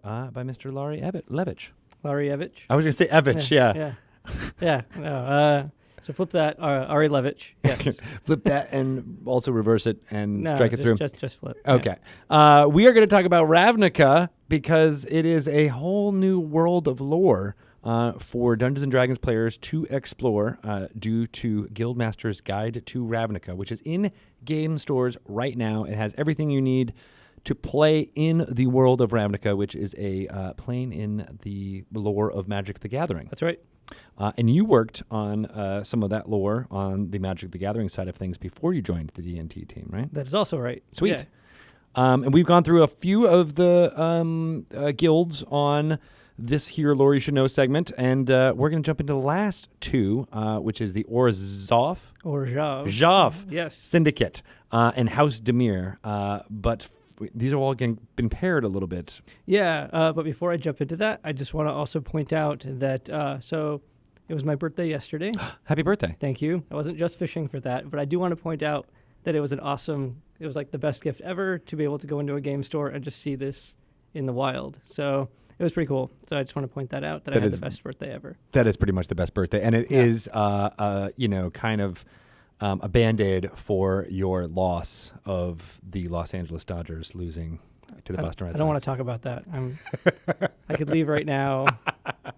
by Mr. Laurie Levitch. Laurie Evich. I was going to say Evich, yeah. Yeah. No, so flip that, Ari Levitch. Yes. Flip that and also reverse it and strike it through. Just flip. Okay. Yeah. We are going to talk about Ravnica because it is a whole new world of lore for Dungeons & Dragons players to explore due to Guildmaster's Guide to Ravnica, which is in game stores right now. It has everything you need to play in the world of Ravnica, which is a plane in the lore of Magic the Gathering. That's right. And you worked on some of that lore on the Magic the Gathering side of things before you joined the D&T team, right? That is also right. Sweet. Yeah. And we've gone through a few of the guilds on this here Lore You Should Know segment, and we're going to jump into the last two, which is the Orzhov Yes. Syndicate and House Dimir. But these are all been paired a little bit. Yeah, but before I jump into that, I just want to also point out that, so it was my birthday yesterday. Happy birthday. Thank you. I wasn't just fishing for that, but I do want to point out that it was it was like the best gift ever to be able to go into a game store and just see this in the wild. So it was pretty cool. So I just want to point that out, that I had the best birthday ever. That is pretty much the best birthday. And it is, kind of a Band-Aid for your loss of the Los Angeles Dodgers losing to the Boston Red Sox. I don't want to talk about that. I could leave right now.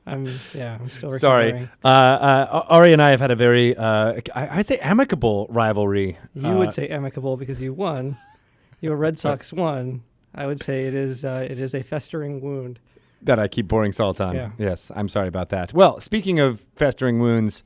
I'm still recovering. Sorry. Ari and I have had a very, I'd say amicable rivalry. You would say amicable because you won. Your Red Sox won. I would say it is a festering wound. That I keep pouring salt on. Yeah. Yes, I'm sorry about that. Well, speaking of festering wounds,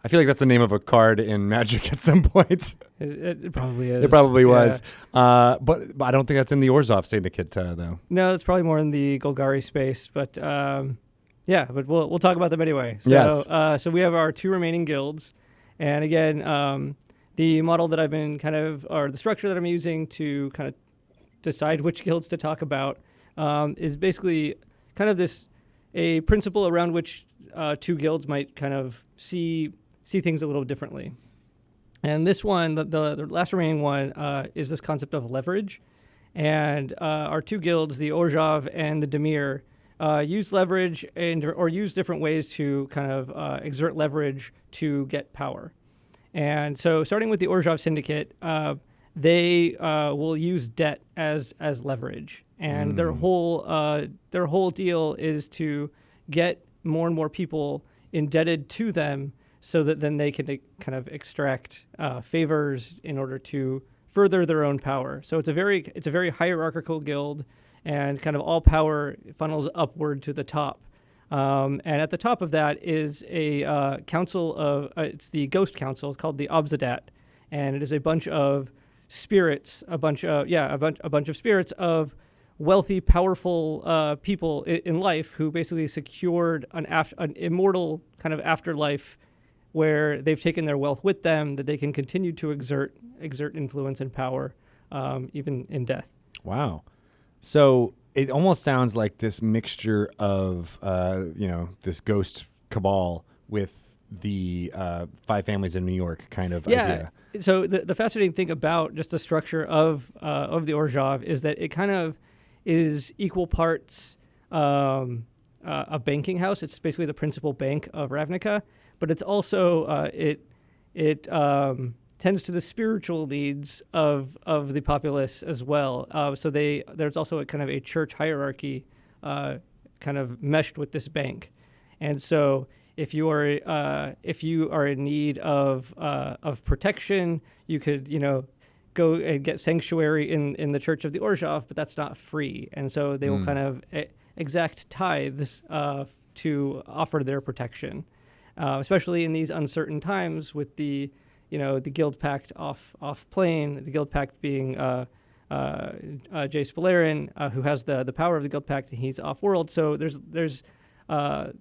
I feel like that's the name of a card in Magic at some point. It probably is. It probably was. But I don't think that's in the Orzhov Syndicate, though. No, it's probably more in the Golgari space. But but we'll talk about them anyway. So, yes. So we have our two remaining guilds. And again, the model that I've been or the structure that I'm using to kind of decide which guilds to talk about is basically kind of a principle around which two guilds might kind of see things a little differently. And this one, the last remaining one, is this concept of leverage. And our two guilds, the Orzhov and the Damir, use leverage or use different ways to kind of exert leverage to get power. And so starting with the Orzhov Syndicate, they will use debt as leverage. And their whole deal is to get more and more people indebted to them so that then they can kind of extract favors in order to further their own power. So it's a very hierarchical guild, and kind of all power funnels upward to the top. And at the top of that is a council of it's the Ghost Council. It's called the Obzedat, and it is a bunch of spirits, a bunch of spirits of wealthy, powerful people in life who basically secured an immortal kind of afterlife where they've taken their wealth with them, that they can continue to exert influence and power even in death. Wow. So it almost sounds like this mixture of, this ghost cabal with the five families in New York kind of idea. So the fascinating thing about just the structure of the Orzhov is that it kind of is equal parts a banking house. It's basically the principal bank of Ravnica, but it's also it tends to the spiritual needs of the populace as well. So there's also a kind of a church hierarchy kind of meshed with this bank, and so if you are in need of protection, you could go and get sanctuary in the Church of the Orzhov, but that's not free, and so they will kind of exact tithes to offer their protection, especially in these uncertain times with the Guild Pact off plane. The Guild Pact being Jay Spalarin, who has the power of the Guild Pact, and he's off world. So there's a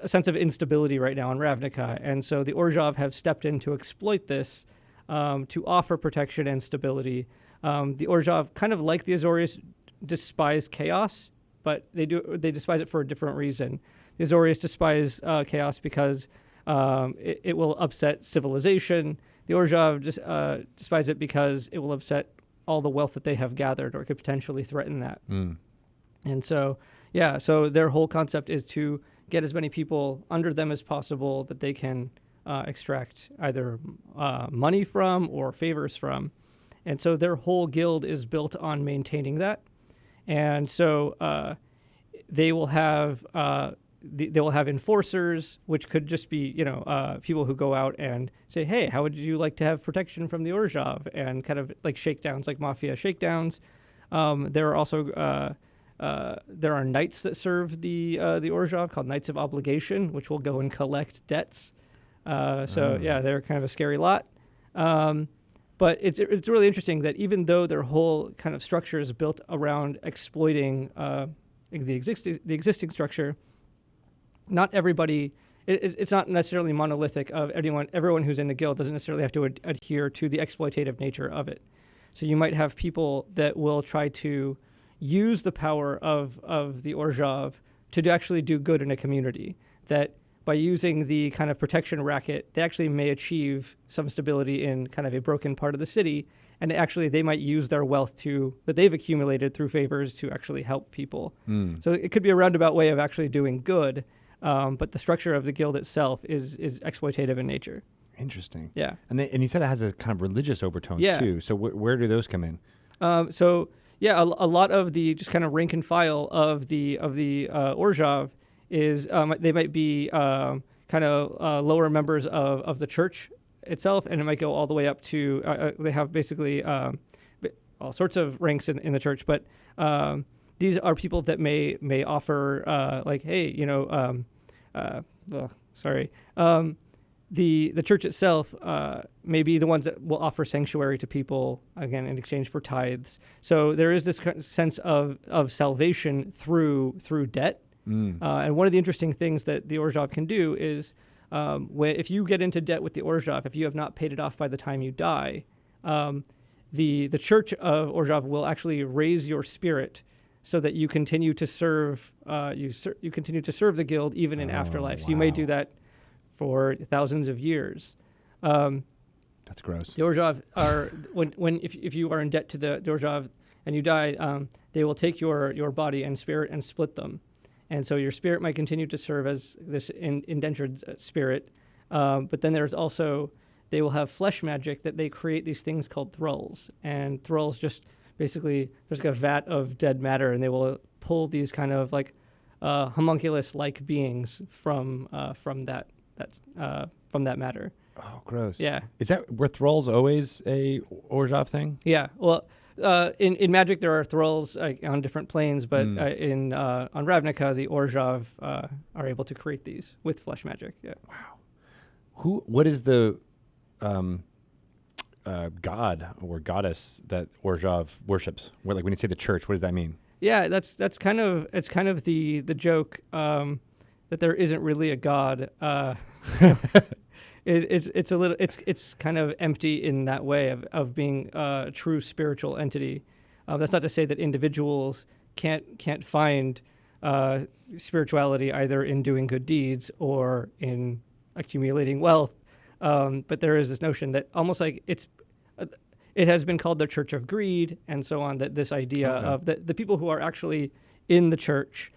sense of instability right now in Ravnica, and so the Orzhov have stepped in to exploit this to offer protection and stability. The Orzhov, kind of like the Azorius, despise chaos, but they despise it for a different reason. The Azorius despise chaos because it will upset civilization. The Orzhov despise it because it will upset all the wealth that they have gathered, or could potentially threaten that. And so, yeah, so their whole concept is to get as many people under them as possible that they can extract either money from or favors from. And so their whole guild is built on maintaining that. And so they will have they will have enforcers, which could just be people who go out and say, hey, how would you like to have protection from the Orzhov, and kind of like shakedowns, like mafia shakedowns. There are also there are knights that serve the Orzhov called Knights of Obligation, which will go and collect debts. They're kind of a scary lot. But it's really interesting that even though their whole kind of structure is built around exploiting the existing structure, not everybody. It's not necessarily monolithic. Of everyone who's in the guild doesn't necessarily have to adhere to the exploitative nature of it. So you might have people that will try to use the power of the Orzhov to actually do good in a community. That by using the kind of protection racket, they actually may achieve some stability in kind of a broken part of the city, and actually they might use their wealth that they've accumulated through favors to actually help people. So it could be a roundabout way of actually doing good, but the structure of the guild itself is exploitative in nature. Interesting. Yeah. And you said it has a kind of religious overtones too. So where do those come in? A lot of the just kind of rank and file of the Orzhov is they might be kind of lower members of the church itself, and it might go all the way up to they have basically all sorts of ranks in the church, but these are people that may offer the church itself may be the ones that will offer sanctuary to people, again, in exchange for tithes. So there is this sense of salvation through debt. And one of the interesting things that the Orzhov can do is if you get into debt with the Orzhov, if you have not paid it off by the time you die, the church of Orzhov will actually raise your spirit so that you continue to serve you continue to serve the guild even in afterlife. So you may do that for thousands of years. That's gross. The Orzhov are if you are in debt to the Orzhov and you die, they will take your body and spirit and split them, and so your spirit might continue to serve as this indentured spirit. But then there's also they will have flesh magic that they create these things called thralls, and thralls just basically there's like a vat of dead matter, and they will pull these kind of like homunculus-like beings from that matter. Oh, gross. Yeah. Were thralls always a Orzhov thing? Yeah. Well, in Magic there are thralls on different planes, but on Ravnica the Orzhov are able to create these with flesh magic. Yeah. Wow. What is the god or goddess that Orzhov worships? When you say the church, what does that mean? Yeah, it's kind of the joke that there isn't really a god. It's kind of empty in that way of being a true spiritual entity. That's not to say that individuals can't find spirituality either in doing good deeds or in accumulating wealth. But there is this notion that almost like it has been called the Church of Greed and so on, that this idea of the people who are actually in the church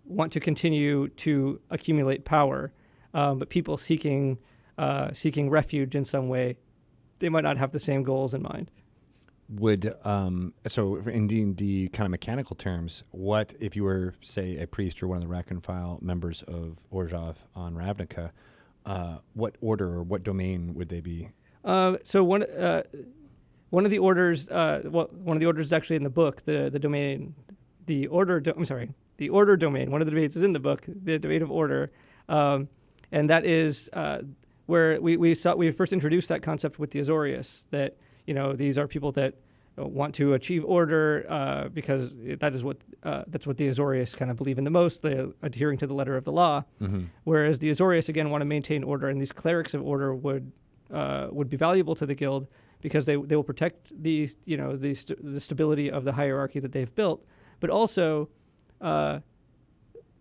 want to continue to accumulate power, but people seeking refuge in some way, they might not have the same goals in mind. Would so in D&D kind of mechanical terms, what if you were, say, a priest or one of the rank and file members of Orzhov on Ravnica? What order or what domain would they be? So one of the orders is actually in the book. The order domain. One of the domains is in the book. The domain of order, and that is where we first introduced that concept with the Azorius. That these are people that want to achieve order because that's what the Azorius kind of believe in the most. They're adhering to the letter of the law. Mm-hmm. Whereas the Azorius again want to maintain order, and these clerics of order would be valuable to the guild because they will protect the stability of the hierarchy that they've built, but also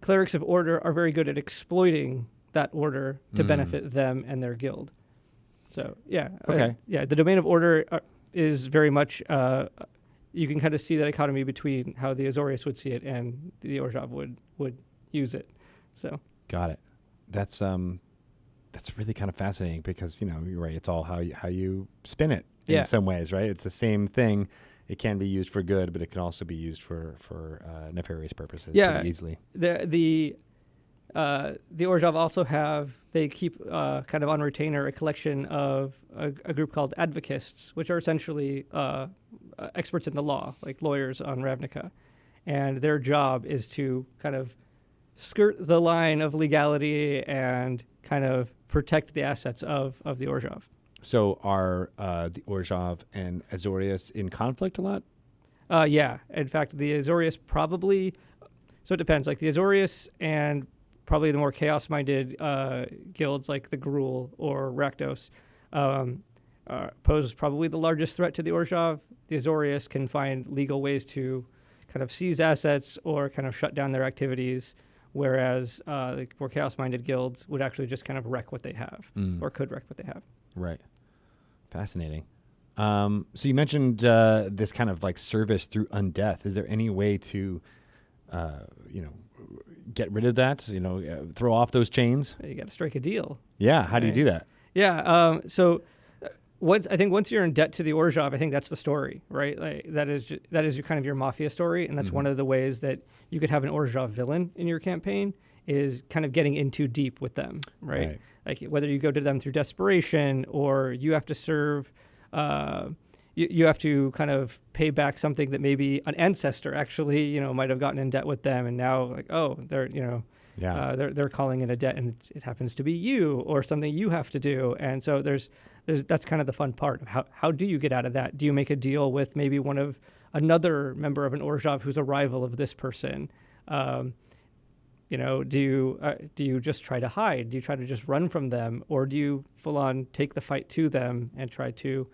clerics of order are very good at exploiting that order to benefit them and their guild. So the domain of order is very much you can kind of see that economy between how the Azorius would see it and the Orzhov would use it. So got it. That's really kind of fascinating because you're right. It's all how you spin it in some ways, right? It's the same thing. It can be used for good, but it can also be used for nefarious purposes pretty easily. The Orzhov also they keep kind of on retainer a collection of a group called advocates, which are essentially experts in the law, like lawyers on Ravnica. And their job is to kind of skirt the line of legality and kind of protect the assets of the Orzhov. So are the Orzhov and Azorius in conflict a lot? Yeah. In fact, the Azorius probably... So it depends. Like the Azorius and probably the more chaos-minded guilds like the Gruul or Rakdos pose probably the largest threat to the Orzhov. The Azorius can find legal ways to kind of seize assets or kind of shut down their activities, whereas the more chaos-minded guilds would actually just kind of wreck what they have or could wreck what they have. Right. Fascinating. So you mentioned this kind of like service through undeath. Is there any way to, get rid of that? Throw off those chains? You got to strike a deal. Yeah. How do you do that? Yeah. So once you're in debt to the Orzhov, I think that's the story, right? Like that is your kind of your mafia story, and that's one of the ways that you could have an Orzhov villain in your campaign is kind of getting in too deep with them, right? Like whether you go to them through desperation or you have to serve, you have to kind of pay back something that maybe an ancestor actually, might have gotten in debt with them, and now like, oh, they're, they're calling it a debt, and it happens to be you or something you have to do, and so that's kind of the fun part of how do you get out of that? Do you make a deal with maybe another member of an Orzhov who's a rival of this person? Do you just try to hide? Do you try to just run from them, or do you full on take the fight to them and try to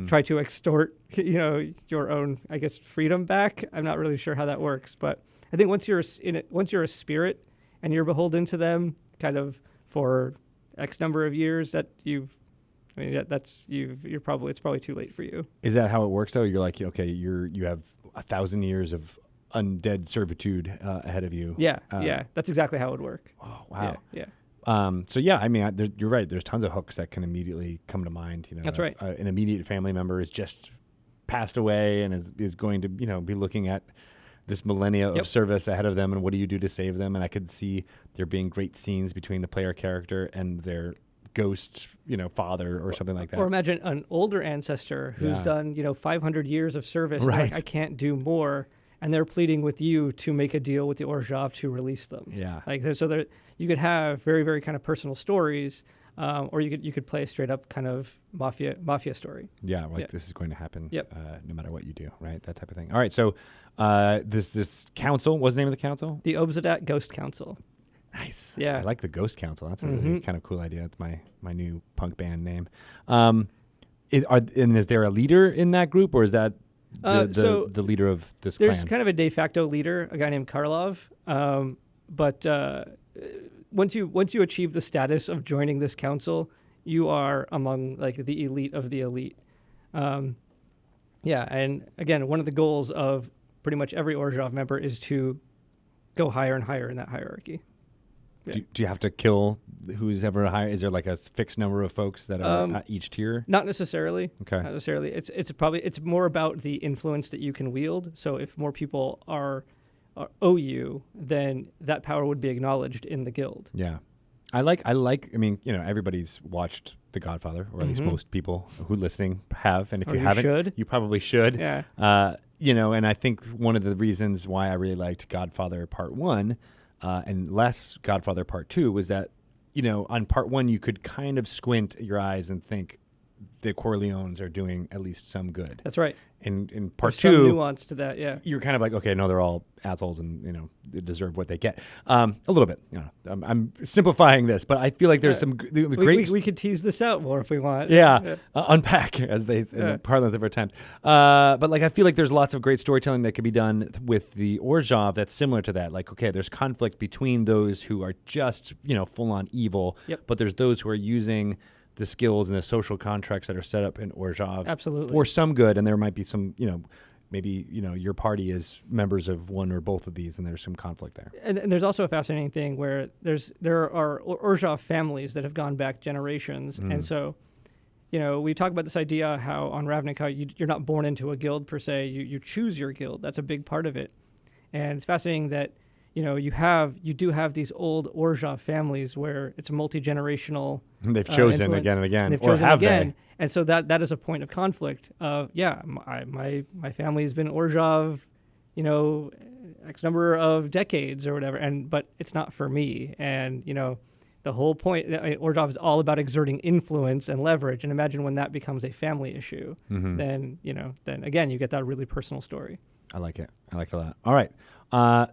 try to extort, your own, I guess, freedom back? I'm not really sure how that works, but I think once you're a spirit and you're beholden to them, kind of for X number of years, it's probably too late for you. Is that how it works though? You're like, okay, you have 1,000 years of undead servitude ahead of you. Yeah, that's exactly how it would work. Oh, wow. Yeah. So yeah, I mean, you're right. There's tons of hooks that can immediately come to mind. That's right. An immediate family member is just passed away and is going to, be looking at this millennia of service ahead of them, and what do you do to save them? And I could see there being great scenes between the player character and their ghost, father or something like that. Or imagine an older ancestor who's done, 500 years of service. Right. Like, I can't do more. And they're pleading with you to make a deal with the Orzhov to release them. Yeah. You could have very, very kind of personal stories, or you could play a straight up kind of mafia story. Yeah, this is going to happen. Yep. No matter what you do, right? That type of thing. All right. So this council. What's the name of the council? The Obzedat Ghost Council. Nice. Yeah. I like the Ghost Council. That's a really kind of cool idea. That's my new punk band name. Is there a leader in that group, or is that the leader of this clan? There's kind of a de facto leader, a guy named Karlov. But once you achieve the status of joining this council, you are among like the elite of the elite. And again, one of the goals of pretty much every Orzhov member is to go higher and higher in that hierarchy. Yeah. Do you have to kill who's ever higher? Is there like a fixed number of folks that are at each tier? Not necessarily. Okay. Not necessarily. It's more about the influence that you can wield. So if more people owe you, then that power would be acknowledged in the guild. Yeah. I mean, everybody's watched The Godfather, or at least most people who are listening have. And if you haven't, you probably should. Yeah. And I think one of the reasons why I really liked Godfather Part 1 and less Godfather Part 2 was that, on Part 1 you could kind of squint your eyes and think the Corleones are doing at least some good. That's right. In Part There's 2, some nuance to that, yeah. You're kind of like, okay, no, they're all assholes and, they deserve what they get. A little bit. I'm simplifying this, but I feel like there's some great... We could tease this out more if we want. Yeah. Unpack, as they in the parlance of our times. But I feel like there's lots of great storytelling that could be done with the Orzhov that's similar to that. Like, okay, there's conflict between those who are just, full-on evil, but there's those who are using the skills and the social contracts that are set up in Orzhov Absolutely. for some good, and there might be some, maybe your party is members of one or both of these, and there's some conflict there. And there's also a fascinating thing where there are Orzhov families that have gone back generations, and so we talk about this idea how on Ravnica you're not born into a guild per se, you choose your guild. That's a big part of it, and it's fascinating that you do have these old Orzhov families where it's a multi-generational. And they've chosen influence. again and again, And they've or chosen have again. they? And so that is a point of conflict. My family has been Orzhov, X number of decades or whatever, but it's not for me. And the whole point, Orzhov is all about exerting influence and leverage. And imagine when that becomes a family issue, then again you get that really personal story. I like it. I like it a lot. All right.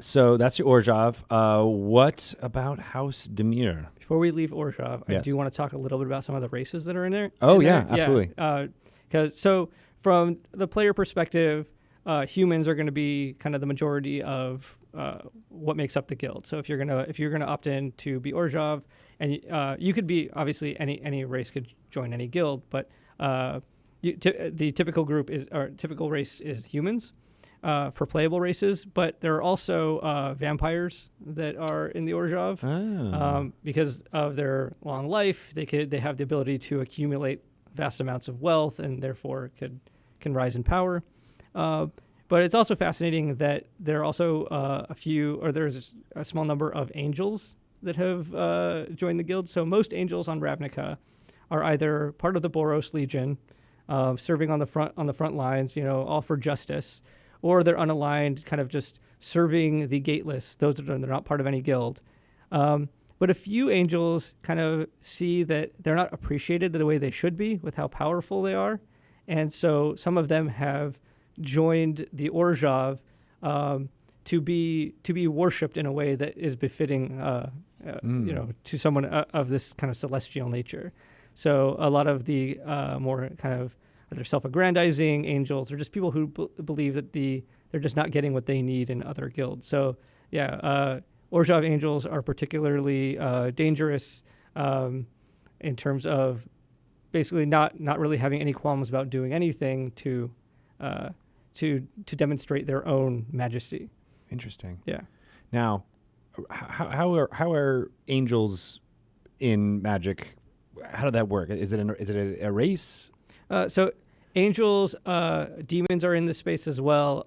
So that's your Orzhov. What about House Dimir? Before we leave Orzhov, I Yes. do want to talk a little bit about some of the races that are in there. Oh, in yeah, there. absolutely. So from the player perspective, humans are going to be kind of the majority of what makes up the guild. So if you're gonna opt in to be Orzhov, and you could be obviously any race could join any guild, but the typical typical race is humans. For playable races, but there are also vampires that are in the Orzhov because of their long life. They have the ability to accumulate vast amounts of wealth and therefore can rise in power. But it's also fascinating that there are also there's a small number of angels that have joined the guild. So most angels on Ravnica are either part of the Boros Legion, serving on the front lines, all for justice. Or they're unaligned, kind of just serving the gateless. They're not part of any guild. But a few angels kind of see that they're not appreciated the way they should be with how powerful they are. And so some of them have joined the Orzhov to be worshipped in a way that is befitting, to someone of this kind of celestial nature. So a lot of the more kind of they're self-aggrandizing angels, or just people who believe that they're just not getting what they need in other guilds. So, Orzhov angels are particularly dangerous in terms of basically not really having any qualms about doing anything to demonstrate their own majesty. Interesting. Yeah. Now, how are angels in Magic? How did that work? Is it a race? So angels, demons are in this space as well.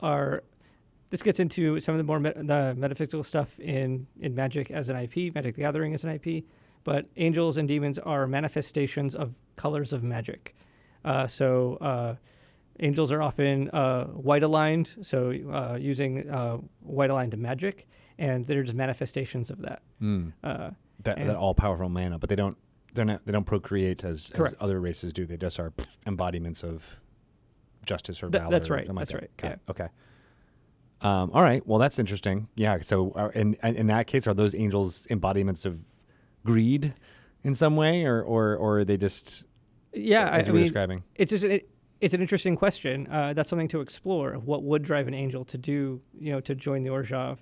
This gets into some of the more the metaphysical stuff in Magic as an IP, Magic the Gathering as an IP. But angels and demons are manifestations of colors of magic. Angels are often white aligned, so using white aligned magic, and they're just manifestations of that. That all powerful mana, but they don't procreate as other races do. They just are embodiments of justice or valor. That's right. That's right. Yeah. Okay. All right. Well, that's interesting. Yeah. So, in that case, are those angels embodiments of greed in some way, or are they just? Yeah, as you were describing. It's an interesting question. That's something to explore. What would drive an angel to do? To join the Orzhov.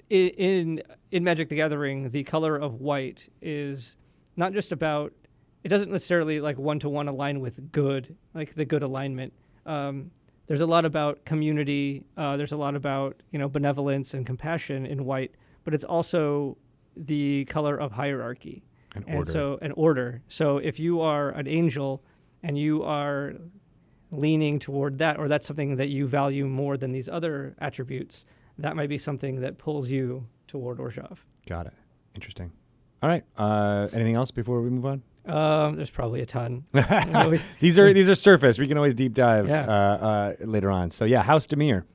In Magic the Gathering, the color of white is not just about, it doesn't necessarily like one-to-one align with good, like the good alignment. There's a lot about community. There's a lot about, benevolence and compassion in white, but it's also the color of hierarchy. And order. So if you are an angel and you are leaning toward that, or that's something that you value more than these other attributes, that might be something that pulls you toward Orzhov. Got it. Interesting. All right. Anything else before we move on? There's probably a ton. These are surface. We can always deep dive later on. So House Damir.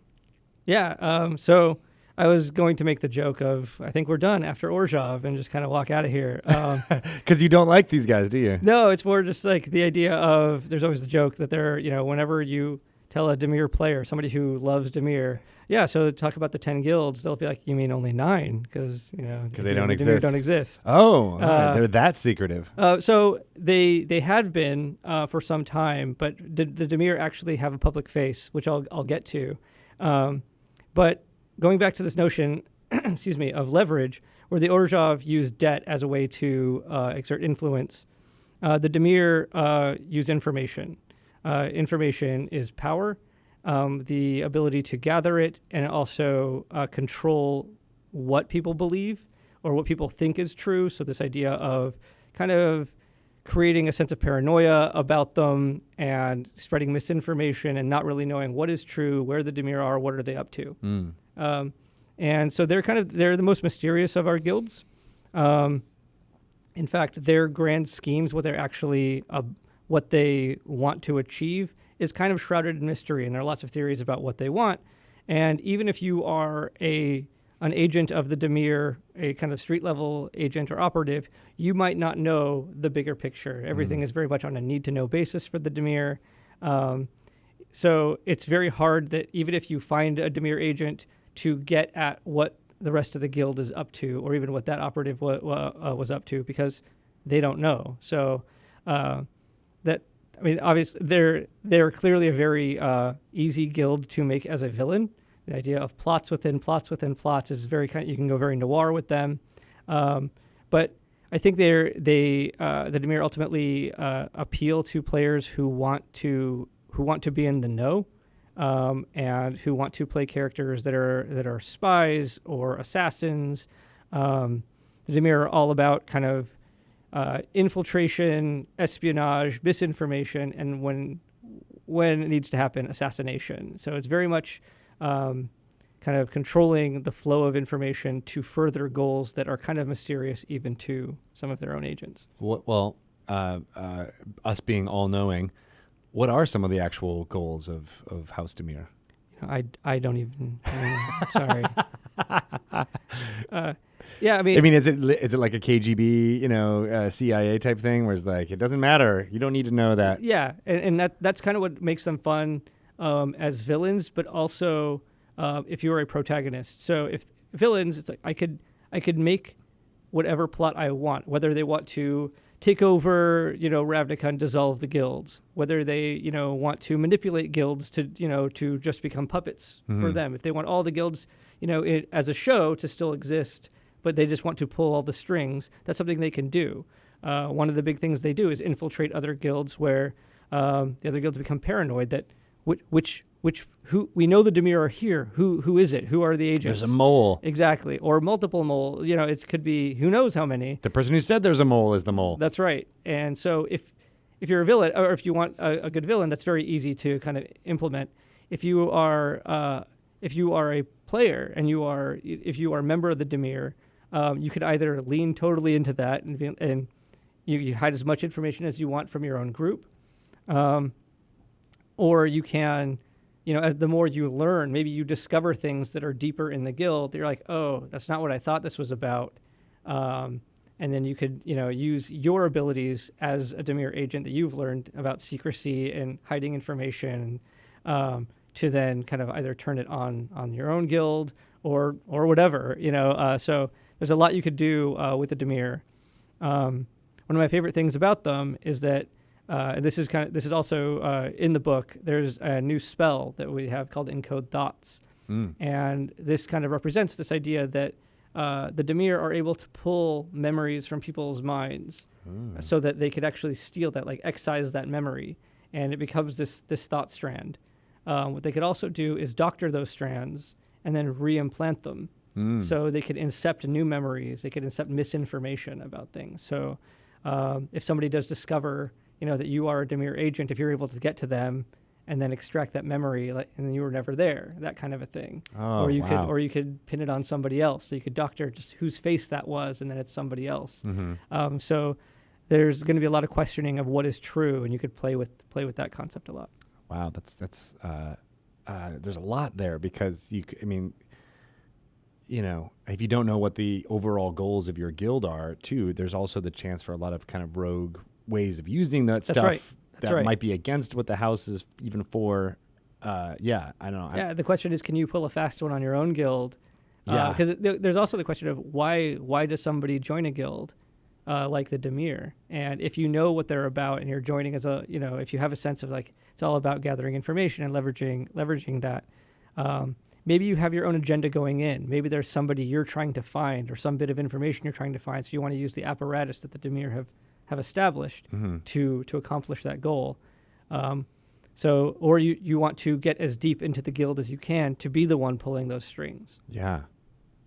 Yeah. So I was going to make the joke of, I think we're done after Orzhov and just kind of walk out of here. Because you don't like these guys, do you? No, it's more just like the idea of, there's always the joke that whenever you tell a Dimir player, somebody who loves Dimir, so talk about the 10 guilds, they'll be like, you mean only 9? Because, they don't exist. Dimir don't exist. Oh, right. They're that secretive. So they had been for some time, but the Dimir actually have a public face, which I'll get to. But going back to this notion, excuse me, of leverage, where the Orzhov use debt as a way to exert influence. The Dimir use information. Information is power, the ability to gather it, and also control what people believe or what people think is true. So this idea of kind of creating a sense of paranoia about them and spreading misinformation and not really knowing what is true, where the Dimir are, what are they up to. And so they're the most mysterious of our guilds. In fact, their grand schemes, what they're actually, what they want to achieve, is kind of shrouded in mystery, and there are lots of theories about what they want. And even if you are an agent of the Damir, a kind of street-level agent or operative, you might not know the bigger picture. Everything is very much on a need-to-know basis for the Damir. So it's very hard that even if you find a Damir agent to get at what the rest of the guild is up to, or even what that operative was up to, because they don't know. So obviously they're clearly a very easy guild to make as a villain. The idea of plots within plots within plots is very you can go very noir with them. But I think the Damir ultimately appeal to players who want to be in the know. And who want to play characters that are spies or assassins. The Damir are all about kind of infiltration, espionage, misinformation, and when it needs to happen, assassination. So it's very much kind of controlling the flow of information to further goals that are kind of mysterious even to some of their own agents. Well, us being all-knowing, what are some of the actual goals of House Damir? I don't even. Sorry. Yeah, is it like a KGB, CIA type thing, where it's like it doesn't matter, you don't need to know that? Yeah, and that's kind of what makes them fun as villains, but also if you're a protagonist. So if villains, it's like I could make whatever plot I want, whether they want to take over, Ravnica and dissolve the guilds, whether they, want to manipulate guilds to just become puppets for them. If they want all the guilds, as a show to still exist, but they just want to pull all the strings, that's something they can do. One of the big things they do is infiltrate other guilds where the other guilds become paranoid that who we know the Dimir are here. Who is it? Who are the agents? There's a mole. Exactly. Or multiple mole. It could be who knows how many. The person who said there's a mole is the mole. That's right. And so if you're a villain, or if you want a good villain, that's very easy to kind of implement. If you are a player and if you are a member of the Dimir, you could either lean totally into that and you hide as much information as you want from your own group, or you can, as the more you learn, maybe you discover things that are deeper in the guild. You're like, oh, that's not what I thought this was about. And then you could, use your abilities as a Damir agent that you've learned about secrecy and hiding information to then kind of either turn it on your own guild or whatever, So there's a lot you could do with the Damir. One of my favorite things about them is that this is also in the book. There's a new spell that we have called Encode Thoughts, and this kind of represents this idea that the Damir are able to pull memories from people's minds, so that they could actually steal that, like excise that memory, and it becomes this thought strand. What they could also do is doctor those strands and then re-implant them, so they could incept new memories. They could incept misinformation about things. So if somebody does discover that you are a Damir agent, if you're able to get to them and then extract that memory, and then you were never there, that kind of a thing. Or you could pin it on somebody else. So you could doctor just whose face that was, and then it's somebody else. So there's going to be a lot of questioning of what is true, and you could play with that concept a lot. Wow, that's there's a lot there, because if you don't know what the overall goals of your guild are, too, there's also the chance for a lot of kind of rogue ways of using that stuff. Right. That's right. Might be against what the house is even for. I don't know. Yeah, the question is, can you pull a fast one on your own guild? Yeah. Because there's also the question of why does somebody join a guild like the Damir? And if you know what they're about and you're joining as if you have a sense of like it's all about gathering information and leveraging that, maybe you have your own agenda going in. Maybe there's somebody you're trying to find or some bit of information you're trying to find. So you want to use the apparatus that the Dimir have established to accomplish that goal. Or you want to get as deep into the guild as you can to be the one pulling those strings. Yeah.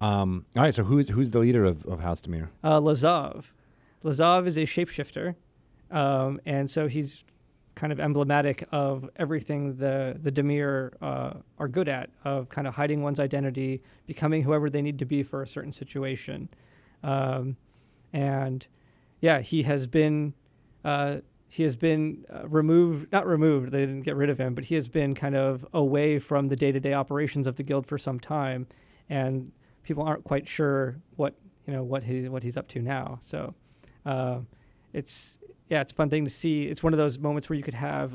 All right. So who's the leader of House Damir? Lazov. Lazov is a shapeshifter, and so he's kind of emblematic of everything the Dimir are good at, of kind of hiding one's identity, becoming whoever they need to be for a certain situation. And yeah, he has been removed, not removed, they didn't get rid of him, but he has been kind of away from the day-to-day operations of the guild for some time, and people aren't quite sure what he's up to now. So it's a fun thing to see. It's one of those moments where you could have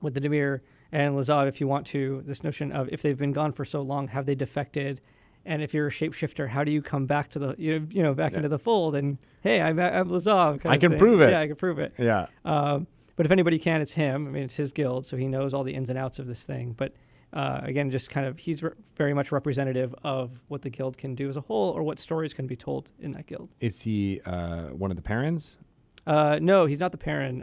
with the Dimir and Lazov, if you want to, this notion of if they've been gone for so long, have they defected? And if you're a shapeshifter, how do you come back to the into the fold? And hey, I'm Lazov. I can prove it. Yeah, I can prove it. Yeah. But if anybody can, it's him. I mean, it's his guild, so he knows all the ins and outs of this thing. But again, just kind of he's very much representative of what the guild can do as a whole, or what stories can be told in that guild. Is he one of the Parents? No, he's not the Perrin.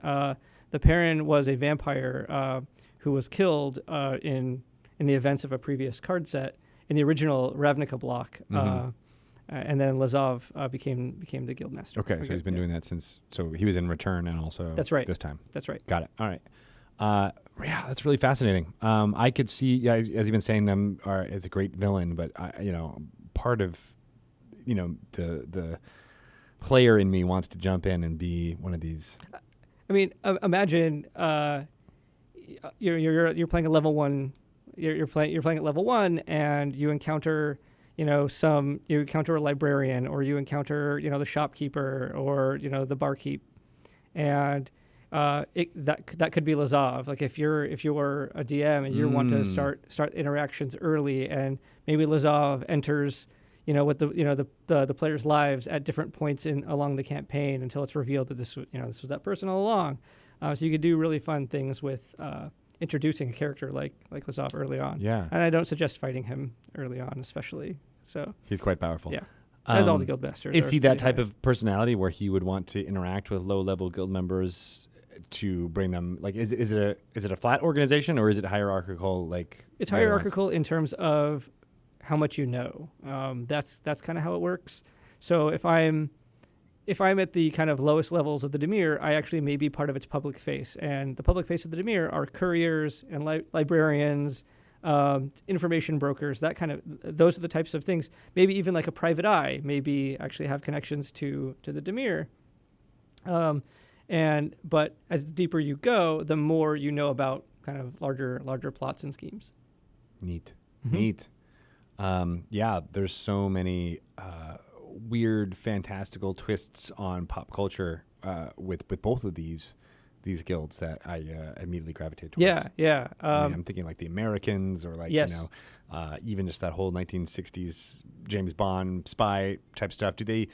The Perrin was a vampire who was killed in the events of a previous card set in the original Ravnica block, and then Lazov became the guild master. Okay, so he's been doing that since. So he was in Return and also that's right. This time. That's right. Got it. All right. Yeah, that's really fascinating. I could see, as you've been saying, them as a great villain, but part of the player in me wants to jump in and be one of these. I mean, imagine you're playing a level 1. You're playing at level 1, and you encounter a librarian, or you encounter the shopkeeper, or the barkeep, and that could be Lazov. Like if you're a DM and you want to start interactions early, and maybe Lazov enters with the players' lives at different points along the campaign until it's revealed that this was that person all along. So you could do really fun things with introducing a character like Lazov early on. Yeah. And I don't suggest fighting him early on, especially. So he's quite powerful. Yeah. As all the guild masters. Is he that type of personality where he would want to interact with low-level guild members to bring them, like, is it a flat organization, or is it hierarchical? Like, it's hierarchical in terms of how much you know. That's kind of how it works. So if I'm at the kind of lowest levels of the Dimir, I actually may be part of its public face. And the public face of the Dimir are couriers and librarians, information brokers, those are the types of things. Maybe even like a private eye, maybe actually have connections to the Dimir. But as deeper you go, the more you know about kind of larger plots and schemes. Neat. Yeah, there's so many weird, fantastical twists on pop culture with both of these guilds that I immediately gravitate towards. Yeah. I'm thinking like the Americans, or like yes. even just that whole 1960s James Bond spy type stuff. Do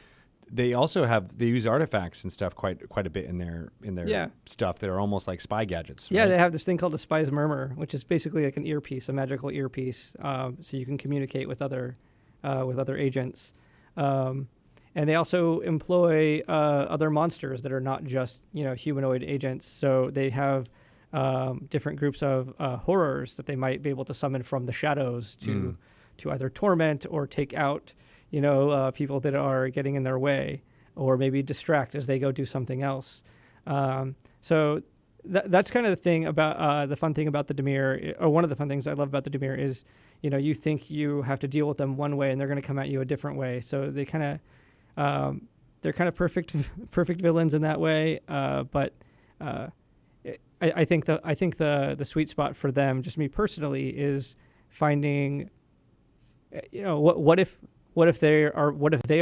they also they use artifacts and stuff quite a bit in their stuff that are almost like spy gadgets. Right? Yeah, they have this thing called the spy's murmur, which is basically like an earpiece, a magical earpiece, so you can communicate with other agents. And they also employ other monsters that are not just humanoid agents. So they have different groups of horrors that they might be able to summon from the shadows to either torment or take out people that are getting in their way, or maybe distract as they go do something else. So that's kind of the thing about the fun thing about the Dimir, or one of the fun things I love about the Dimir is, you think you have to deal with them one way and they're going to come at you a different way. So they kind of they're kind of perfect villains in that way. But I think the sweet spot for them, just me personally, is finding what if they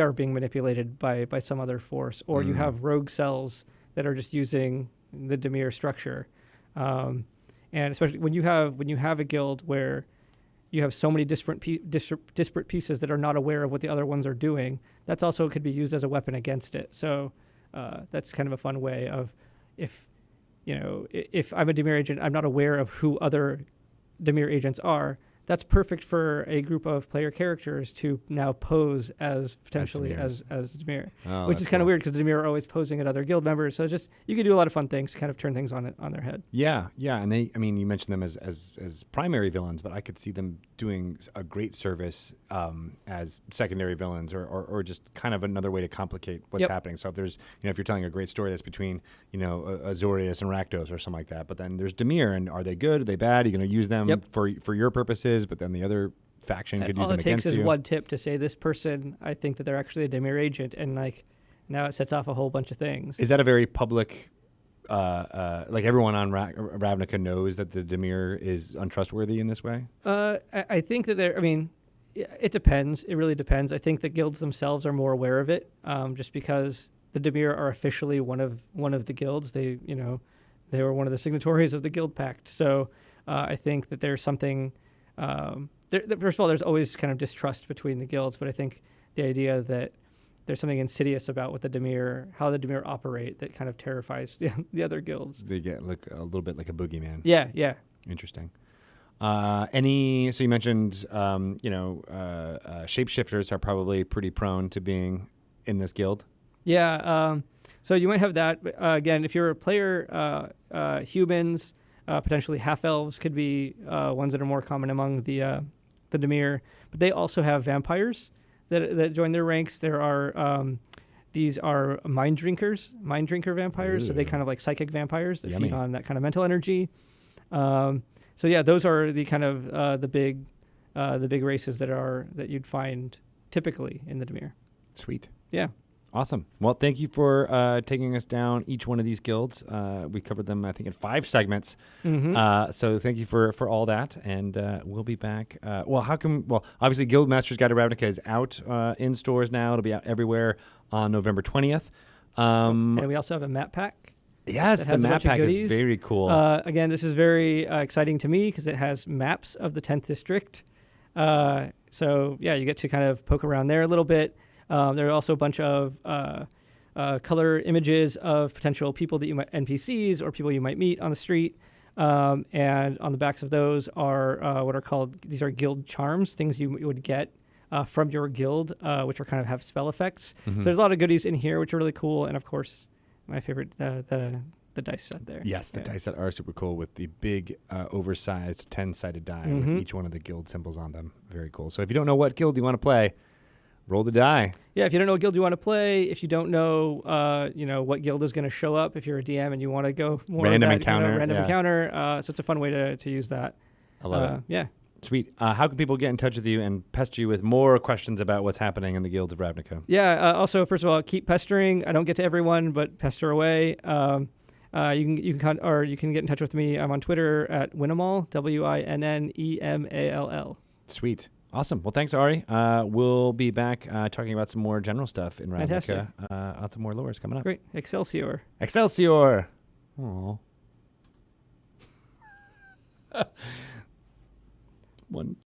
are being manipulated by some other force, or you have rogue cells that are just using the Dimir structure, and especially when you have a guild where you have so many disparate pieces that are not aware of what the other ones are doing, that's also could be used as a weapon against it. So that's kind of a fun way of, if I'm a Dimir agent, I'm not aware of who other Dimir agents are, that's perfect for a group of player characters to now pose as potentially Dimir. as Damir, Oh, which that's is kind of cool. weird because Damir are always posing at other guild members. So just you can do a lot of fun things to kind of turn things on their head. Yeah, and I mean, you mentioned them as primary villains, but I could see them doing a great service as secondary villains, or just kind of another way to complicate what's Yep. happening. So if there's, if you're telling a great story that's between, Azorius and Rakdos or something like that, but then there's Dimir, and are they good? Are they bad? Are you going to use them Yep. for your purposes? But then the other faction could use All them it takes against is you. one tip to say this person, I think that they're actually a Damir agent, and like now it sets off a whole bunch of things. Is that a very public? Like everyone on Ravnica knows that the Dimir is untrustworthy in this way? I think that I mean, it depends. It really depends. I think that guilds themselves are more aware of it, just because the Dimir are officially one of the guilds. They were one of the signatories of the guild pact. So I think that there's something. First of all, there's always kind of distrust between the guilds, but I think the idea that there's something insidious about how the Dimir operate that kind of terrifies the other guilds. They get a little bit like a boogeyman. Yeah. Interesting. So you mentioned, shapeshifters are probably pretty prone to being in this guild. Yeah. So you might have that. But, again, if you're a player, humans, potentially half-elves could be ones that are more common among the Dimir. But they also have vampires that join their ranks. There are these are mind drinker vampires. Ooh. So they kind of like psychic vampires that Yummy. feed on that kind of mental energy. So yeah, those are the kind of the big races that you'd find typically in the Dimir. Sweet. Yeah. Awesome. Well, thank you for taking us down each one of these guilds. We covered them, I think, in 5 segments. Mm-hmm. So thank you for all that, and we'll be back. Obviously, Guildmaster's Guide to Ravnica is out in stores now. It'll be out everywhere on November 20th. And we also have a map pack. Yes, the map pack is very cool. Again, this is very exciting to me because it has maps of the 10th district. So yeah, you get to kind of poke around there a little bit. There are also a bunch of color images of potential people that NPCs or people you might meet on the street. And on the backs of those are what are called, these are guild charms, things you would get from your guild, which are kind of have spell effects. Mm-hmm. So there's a lot of goodies in here, which are really cool. And of course, my favorite, the dice set there. Yes, the dice set are super cool with the big, oversized 10-sided die with each one of the guild symbols on them. Very cool. So if you don't know what guild you want to play, roll the die. Yeah, if you don't know what guild you want to play, if you don't know, what guild is going to show up, if you're a DM and you want to go more Random that, encounter. Encounter. So it's a fun way to use that. I love it. Yeah. Sweet. How can people get in touch with you and pester you with more questions about what's happening in the guilds of Ravnica? Yeah. Also, first of all, keep pestering. I don't get to everyone, but pester away. You can get in touch with me. I'm on Twitter at Winnemal, WINNEMALL. Sweet. Awesome. Well, thanks, Ari. We'll be back talking about some more general stuff in Fantastic. Ravnica. Lots of more lores coming up. Great. Excelsior. Excelsior. Aw. One